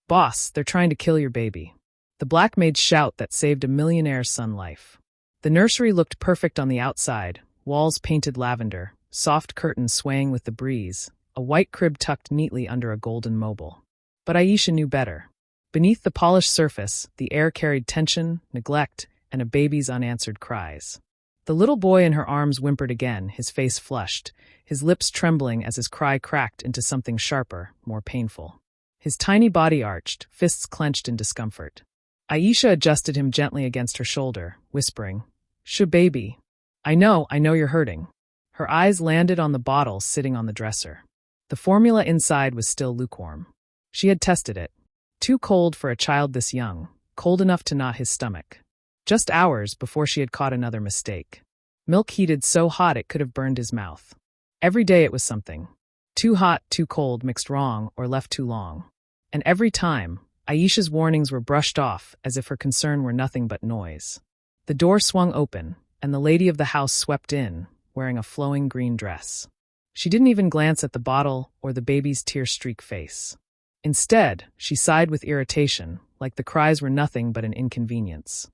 "Boss, they're trying to kill your baby." The black maid's shout that saved a millionaire's son life. The nursery looked perfect on the outside, walls painted lavender, soft curtains swaying with the breeze, a white crib tucked neatly under a golden mobile. But Aisha knew better. Beneath the polished surface, the air carried tension, neglect, and a baby's unanswered cries. The little boy in her arms whimpered again, his face flushed, his lips trembling as his cry cracked into something sharper, more painful. His tiny body arched, fists clenched in discomfort. Aisha adjusted him gently against her shoulder, whispering, "Shh, baby. I know you're hurting." Her eyes landed on the bottle sitting on the dresser. The formula inside was still lukewarm. She had tested it. Too cold for a child this young, cold enough to knot his stomach. Just hours before she had caught another mistake. Milk heated so hot it could have burned his mouth. Every day it was something. Too hot, too cold, mixed wrong, or left too long. And every time, Aisha's warnings were brushed off as if her concern were nothing but noise. The door swung open, and the lady of the house swept in, wearing a flowing green dress. She didn't even glance at the bottle or the baby's tear-streaked face. Instead, she sighed with irritation, like the cries were nothing but an inconvenience.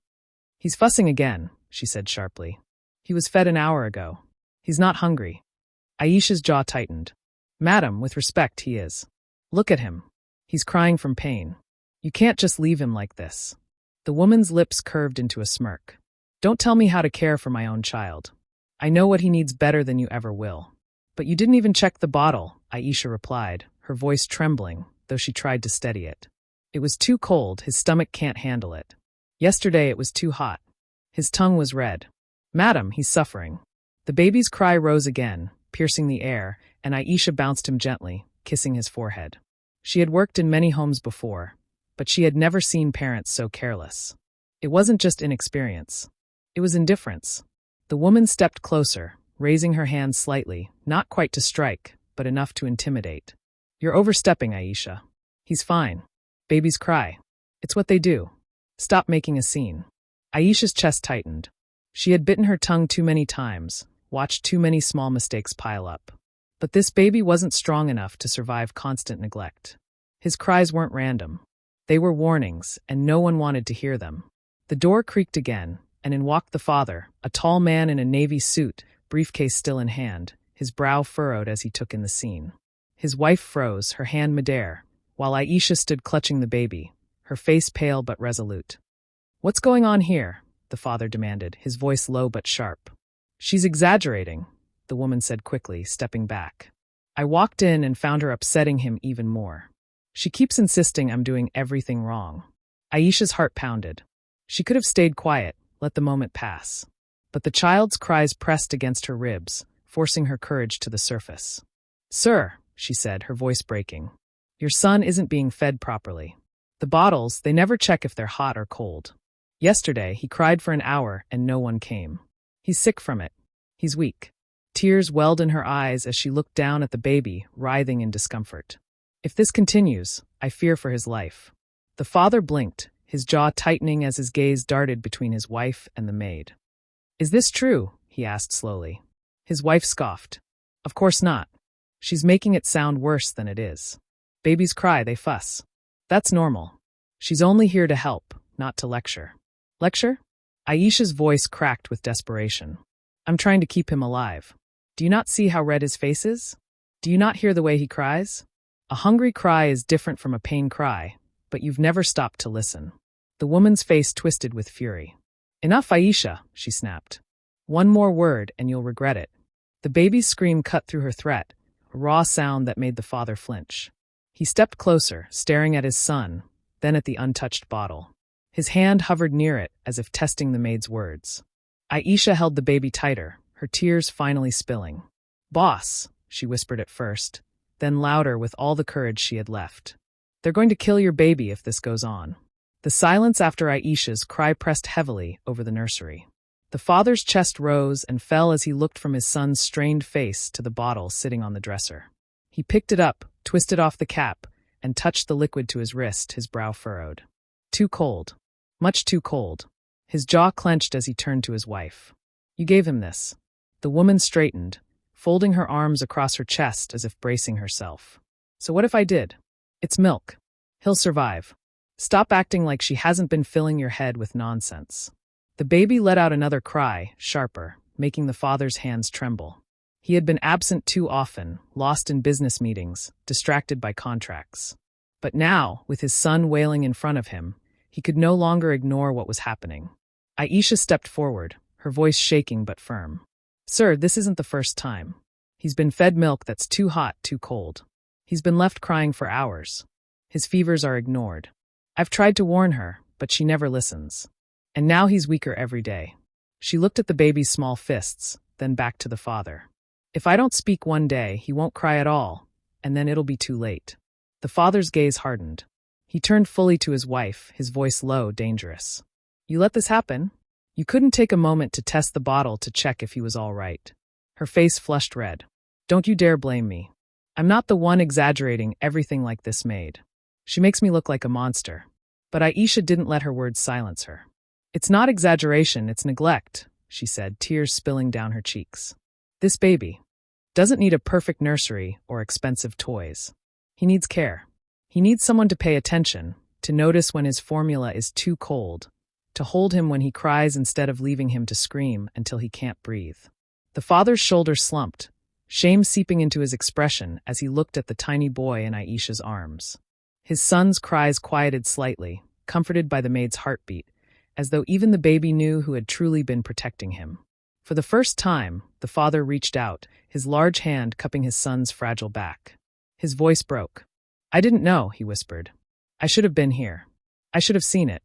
"He's fussing again," she said sharply. "He was fed an hour ago. He's not hungry." Aisha's jaw tightened. "Madam, with respect, he is. Look at him. He's crying from pain. You can't just leave him like this." The woman's lips curved into a smirk. "Don't tell me how to care for my own child. I know what he needs better than you ever will." "But you didn't even check the bottle," Aisha replied, her voice trembling, though she tried to steady it. "It was too cold, his stomach can't handle it. Yesterday it was too hot. His tongue was red. Madam, he's suffering." The baby's cry rose again, piercing the air, and Aisha bounced him gently, kissing his forehead. She had worked in many homes before, but she had never seen parents so careless. It wasn't just inexperience. It was indifference. The woman stepped closer, raising her hand slightly, not quite to strike, but enough to intimidate. "You're overstepping, Aisha. He's fine. Babies cry. It's what they do. Stop making a scene." Aisha's chest tightened. She had bitten her tongue too many times, watched too many small mistakes pile up. But this baby wasn't strong enough to survive constant neglect. His cries weren't random. They were warnings, and no one wanted to hear them. The door creaked again, and in walked the father, a tall man in a navy suit, briefcase still in hand, his brow furrowed as he took in the scene. His wife froze, her hand midair, while Aisha stood clutching the baby, her face pale but resolute. "What's going on here?" the father demanded, his voice low but sharp. "She's exaggerating," the woman said quickly, stepping back. "I walked in and found her upsetting him even more. She keeps insisting I'm doing everything wrong." Aisha's heart pounded. She could have stayed quiet, let the moment pass. But the child's cries pressed against her ribs, forcing her courage to the surface. "Sir," she said, her voice breaking, "your son isn't being fed properly. The bottles, they never check if they're hot or cold. Yesterday, he cried for an hour and no one came. He's sick from it. He's weak." Tears welled in her eyes as she looked down at the baby, writhing in discomfort. "If this continues, I fear for his life." The father blinked, his jaw tightening as his gaze darted between his wife and the maid. "Is this true?" he asked slowly. His wife scoffed. "Of course not. She's making it sound worse than it is. Babies cry, they fuss. That's normal. She's only here to help, not to lecture." "Lecture?" Aisha's voice cracked with desperation. "I'm trying to keep him alive. Do you not see how red his face is? Do you not hear the way he cries? A hungry cry is different from a pain cry, but you've never stopped to listen." The woman's face twisted with fury. "Enough, Aisha," she snapped. "One more word and you'll regret it." The baby's scream cut through her threat, a raw sound that made the father flinch. He stepped closer, staring at his son, then at the untouched bottle. His hand hovered near it, as if testing the maid's words. Aisha held the baby tighter, her tears finally spilling. "Boss," she whispered at first, then louder with all the courage she had left. "They're going to kill your baby if this goes on." The silence after Aisha's cry pressed heavily over the nursery. The father's chest rose and fell as he looked from his son's strained face to the bottle sitting on the dresser. He picked it up, twisted off the cap, and touched the liquid to his wrist, his brow furrowed. Too cold. Much too cold. His jaw clenched as he turned to his wife. "You gave him this." The woman straightened, folding her arms across her chest as if bracing herself. "So what if I did? It's milk. He'll survive. Stop acting like she hasn't been filling your head with nonsense. The baby let out another cry, sharper, making the father's hands tremble. He had been absent too often, lost in business meetings, distracted by contracts. But now, with his son wailing in front of him, he could no longer ignore what was happening. Aisha stepped forward, her voice shaking but firm. Sir, this isn't the first time. He's been fed milk that's too hot, too cold. He's been left crying for hours. His fevers are ignored. I've tried to warn her, but she never listens. And now he's weaker every day. She looked at the baby's small fists, then back to the father. If I don't speak one day, he won't cry at all, and then it'll be too late. The father's gaze hardened. He turned fully to his wife, his voice low, dangerous. You let this happen? You couldn't take a moment to test the bottle to check if he was all right. Her face flushed red. Don't you dare blame me. I'm not the one exaggerating everything like this Maid. She makes me look like a monster. But Aisha didn't let her words silence her. It's not exaggeration, it's neglect, she said, tears spilling down her cheeks. This baby doesn't need a perfect nursery or expensive toys. He needs care. He needs someone to pay attention, to notice when his formula is too cold, to hold him when he cries instead of leaving him to scream until he can't breathe. The father's shoulders slumped, shame seeping into his expression as he looked at the tiny boy in Aisha's arms. His son's cries quieted slightly, comforted by the maid's heartbeat, as though even the baby knew who had truly been protecting him. For the first time, the father reached out, his large hand cupping his son's fragile back. His voice broke. I didn't know, he whispered. I should have been here. I should have seen it.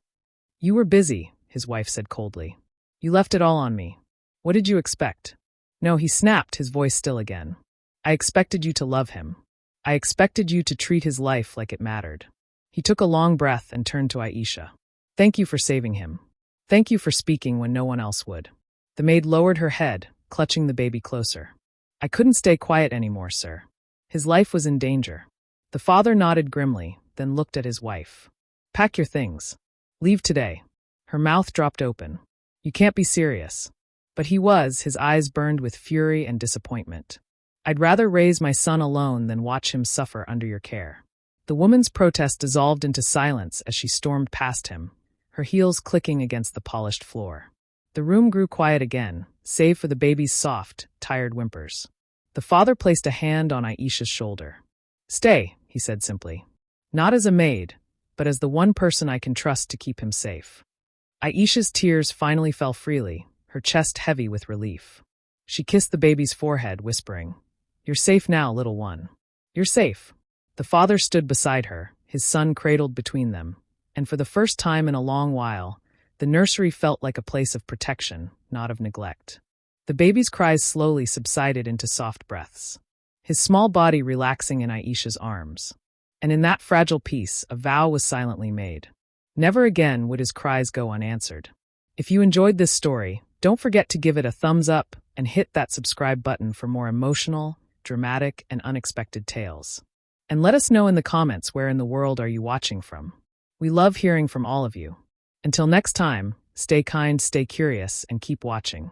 You were busy, his wife said coldly. You left it all on me. What did you expect? No, he snapped, his voice still again. I expected you to love him. I expected you to treat his life like it mattered. He took a long breath and turned to Aisha. Thank you for saving him. Thank you for speaking when no one else would. The maid lowered her head, clutching the baby closer. I couldn't stay quiet anymore, sir. His life was in danger. The father nodded grimly, then looked at his wife. Pack your things. Leave today. Her mouth dropped open. You can't be serious. But he was, his eyes burned with fury and disappointment. I'd rather raise my son alone than watch him suffer under your care. The woman's protest dissolved into silence as she stormed past him, her heels clicking against the polished floor. The room grew quiet again, save for the baby's soft, tired whimpers. The father placed a hand on Aisha's shoulder. Stay, he said simply. Not as a maid, but as the one person I can trust to keep him safe. Aisha's tears finally fell freely, her chest heavy with relief. She kissed the baby's forehead, whispering, You're safe now, little one. You're safe. The father stood beside her, his son cradled between them, and for the first time in a long while, the nursery felt like a place of protection, not of neglect. The baby's cries slowly subsided into soft breaths, his small body relaxing in Aisha's arms. And in that fragile peace, a vow was silently made. Never again would his cries go unanswered. If you enjoyed this story, don't forget to give it a thumbs up and hit that subscribe button for more emotional, dramatic, and unexpected tales. And let us know in the comments where in the world are you watching from. We love hearing from all of you. Until next time, stay kind, stay curious, and keep watching.